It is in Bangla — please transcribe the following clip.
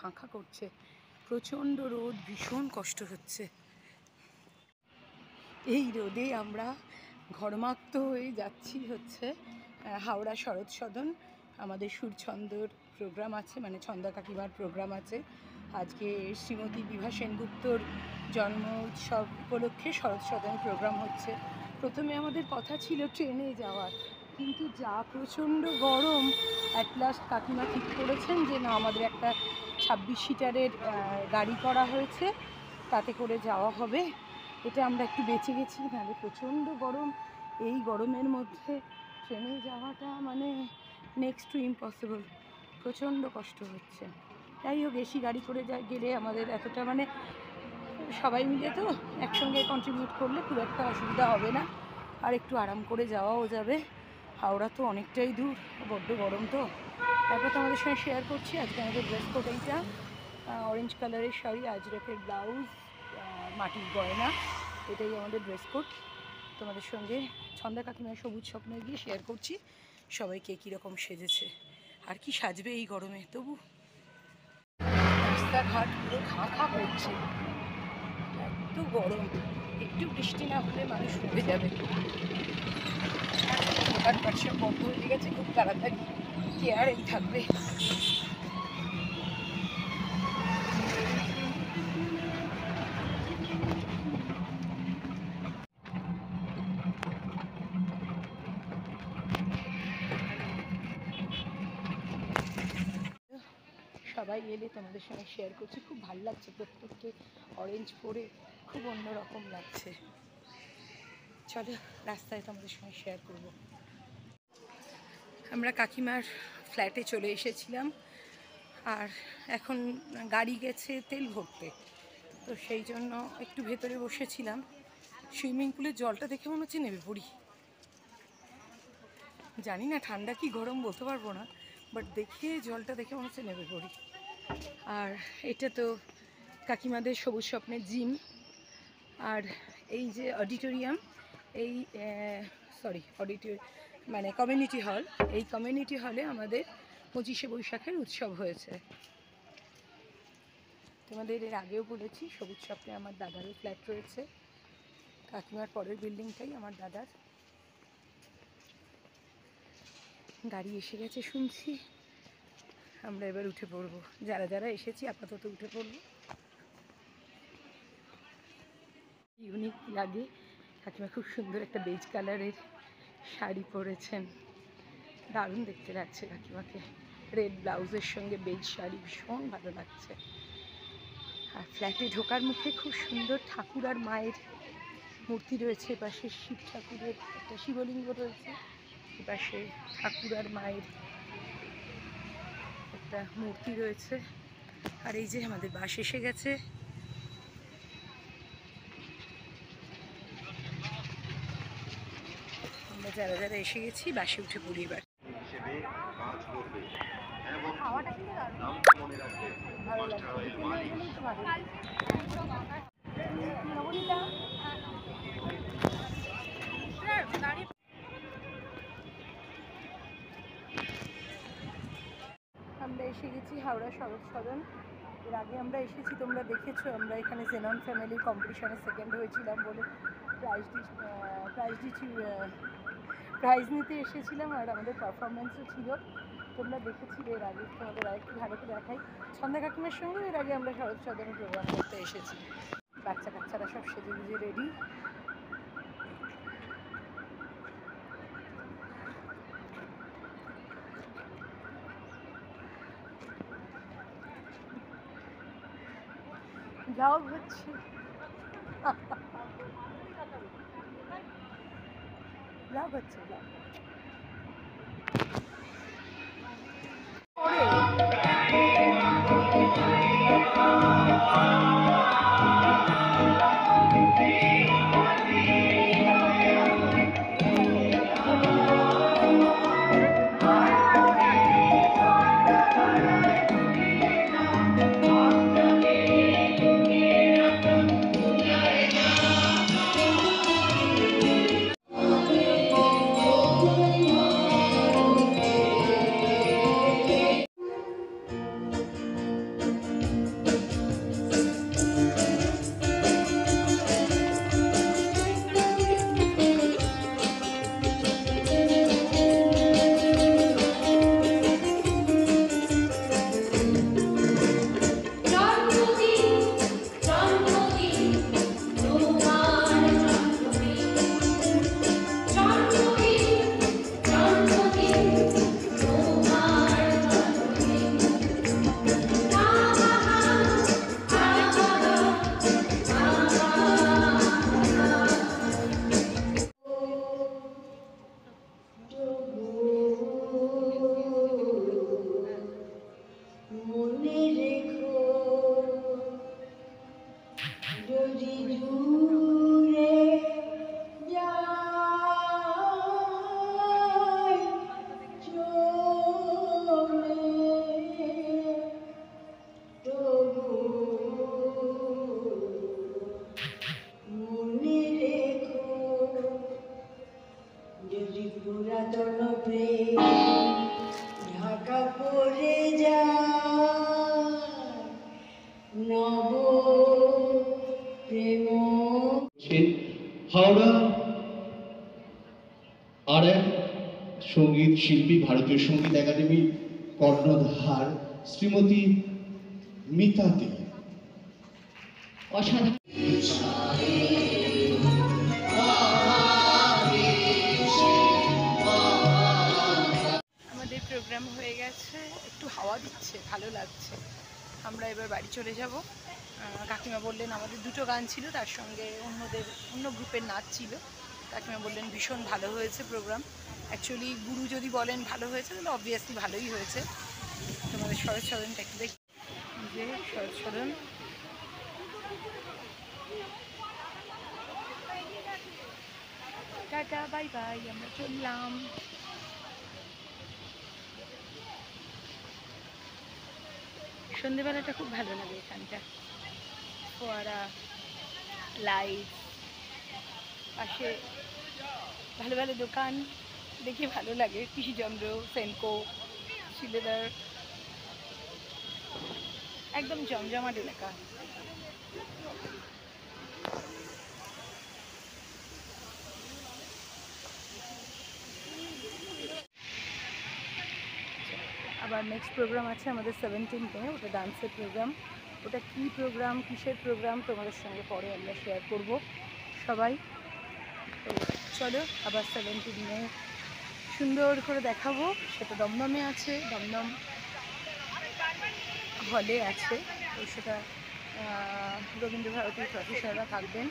খাঁ খাঁ করছে, প্রচণ্ড রোদ, ভীষণ কষ্ট হচ্ছে। এই রোদে আমরা ঘর্মাক্ত হয়ে যাচ্ছি হচ্ছে হাওড়া শরৎ সদন। আমাদের সুরছন্দর প্রোগ্রাম আছে, মানে ছন্দা কাকিমার প্রোগ্রাম আছে আজকে। শ্রীমতী বিভা সেনগুপ্তর জন্ম উৎসব উপলক্ষে শরৎ সদন প্রোগ্রাম হচ্ছে। প্রথমে আমাদের কথা ছিল ট্রেনে যাওয়ার, কিন্তু যা প্রচণ্ড গরম, অ্যাট লাস্ট কাকিমা ঠিক করেছেন যে না, আমাদের একটা 26 সিটারের গাড়ি করা হয়েছে, তাতে করে যাওয়া হবে। এটা আমরা একটু বেঁচে গেছি, নাহলে প্রচণ্ড গরম। এই গরমের মধ্যে ট্রেনে যাওয়াটা মানে নেক্সট টু ইম্পসিবল, প্রচণ্ড কষ্ট হচ্ছে। যাই হোক, এসি গাড়ি করে গেলে আমাদের এতটা মানে সবাই মিলে তো একসঙ্গে কন্ট্রিবিউট করলে খুব একটা অসুবিধা হবে না, আর একটু আরাম করে যাওয়াও যাবে। হাওড়া তো অনেকটাই দূর, বড্ড গরম তো। তারপর তো আমাদের সঙ্গে শেয়ার করছি আজকে আমাদের ড্রেস কোড এইটা, অরেঞ্জ কালারের শাড়ি, আজরকের ব্লাউজ, মাটির গয়না, এটাই আমাদের ড্রেস কোড। তোমাদের সঙ্গে ছন্দা কাকিমার সবুজ স্বপ্নে গিয়ে শেয়ার করছি সবাই কে কীরকম সেজেছে, আর কি সাজবে এই গরমে। তবু রাস্তাঘাট পুরো খাঁ খাঁ করছে, এত গরম, একটু বৃষ্টি না হলে মানুষ ডুবে যাবে। দোকান পাট সব বন্ধ হয়ে গেছে, খুব তাড়াতাড়ি কে আর এই থাকবে। সবাই এলে তোমাদের সঙ্গে শেয়ার করছি, খুব ভালো লাগছে প্রত্যেককে অরেঞ্জ পরে, খুব অন্যরকম লাগছে। চলো রাস্তায় তোমাদের সঙ্গে শেয়ার করব। আমরা কাকিমার ফ্ল্যাটে চলে এসেছিলাম, আর এখন গাড়ি গেছে তেল ভরতে, তো সেই জন্য একটু ভেতরে বসেছিলাম। সুইমিং পুলের জলটা দেখে মনে হচ্ছে নেমে পড়ি, জানি না ঠান্ডা কি গরম বলতে পারবো না, বাট দেখে জলটা দেখে মনে হচ্ছে নেমে পড়ি। আর এটা তো কাকিমাদের সবুজ স্বপ্নের জিম, আর এই যে অডিটোরিয়াম, এই মানে কমিউনিটি হল, এই কমিউনিটি হলে আমাদের 25শে বৈশাখের উৎসব হয়েছে। তোমাদের এর আগেও বলেছি সবুজ স্বপ্নে আমার দাদারও ফ্ল্যাট রয়েছে, কাকিমার পরের বিল্ডিংটাই আমার দাদার। গাড়ি এসে গেছে শুনছি, আমরা এবার উঠে পড়বো। যারা যারা এসেছি আপাতত উঠে পড়বো। ইউনিক লাগে, কাকিমা খুব সুন্দর একটা বেজ কালারের শাড়ি পরেছেন, দারুণ দেখতে লাগছে কাকিমাকে। রেড ব্লাউজের সঙ্গে বেজ শাড়ি, ভীষণ ভালো লাগছে। আর ফ্ল্যাটে ঢোকার মুখে খুব সুন্দর ঠাকুর আর মায়ের মূর্তি রয়েছে, এপাশে শিব ঠাকুরের একটা শিবলিঙ্গ রয়েছে, এপাশে ঠাকুর আর মায়ের একটা মূর্তি রয়েছে। আর এই যে আমাদের বাস এসে গেছে। আমরা যারা যারা এসে গেছি বাসে উঠে পড়ি এবার। ভালো লাগছে। আমরা এসে গেছি হাওড়া শরৎ সদন। এর আগে আমরা এসেছি, তোমরা দেখেছো, আমরা এখানে জেনন ফ্যামিলি কম্পিটিশনে সেকেন্ড হয়েছিলাম বলে প্রাইজ নিতে এসেছিলাম, আর আমাদের পারফরমেন্সও ছিল, তোমরা দেখেছিলে এর আগে। তোমাদের আরেকটু ভালো করে দেখাই, ছন্দা কাকিমার সঙ্গে এর আগে আমরা শরৎ সদনে প্রোগ্রাম করতে এসেছি। বাচ্চা কাচ্চারা সব সেজে গুজে রেডি। ব্লগ হচ্ছে, ব্লগ হচ্ছে, ব্লগ। মনে রেখো যদি পুরাতন প্রেম ঢাকা পড়ে যায় নব প্রেম। হাওড়া আর এক সঙ্গীত শিল্পী, ভারতীয় সঙ্গীত একাডেমি কর্ণধার শ্রীমতী মিতা দে। অসাধারণ আমাদের প্রোগ্রাম হয়ে গেছে, একটু হাওয়া দিচ্ছে, ভালো লাগছে। আমরা এবার বাড়ি চলে যাব। কাকিমা বললেন, আমাদের দুটো গান ছিল, তার সঙ্গে অন্য গ্রুপের নাচ ছিল। কাকিমা বললেন ভীষণ ভালো হয়েছে প্রোগ্রাম। অ্যাকচুয়ালি গুরু যদি বলেন ভালো হয়েছে তাহলে অবভিয়াসলি ভালোই হয়েছে। তোমাদের শরৎ সদনটা একটু দেখি, যে শরৎ সদন। টাটা বাই বাই, আমরা চললাম। সন্ধেবেলাটা খুব ভালো লাগে এখানটা, ফোয়ারা, লাইট, পাশে ভালো ভালো দোকান দেখে ভালো লাগে। কৃষিচন্দ্র, সেনকো, শিলেদার, একদম জমজমাট এলাকা। আবার নেক্সট প্রোগ্রাম আছে আমাদের 17-এ, ওটা ডান্সের প্রোগ্রাম। ওটা কী প্রোগ্রাম, কিসের প্রোগ্রাম তোমাদের সঙ্গে পরে আমরা শেয়ার করব সবাই। তো চলো, আবার 17-এ সুন্দর করে দেখাবো। সেটা দমদমে আছে, দমদম হলে আছে। তো সেটা রবীন্দ্রভারতীর প্রফেসররা থাকবেন।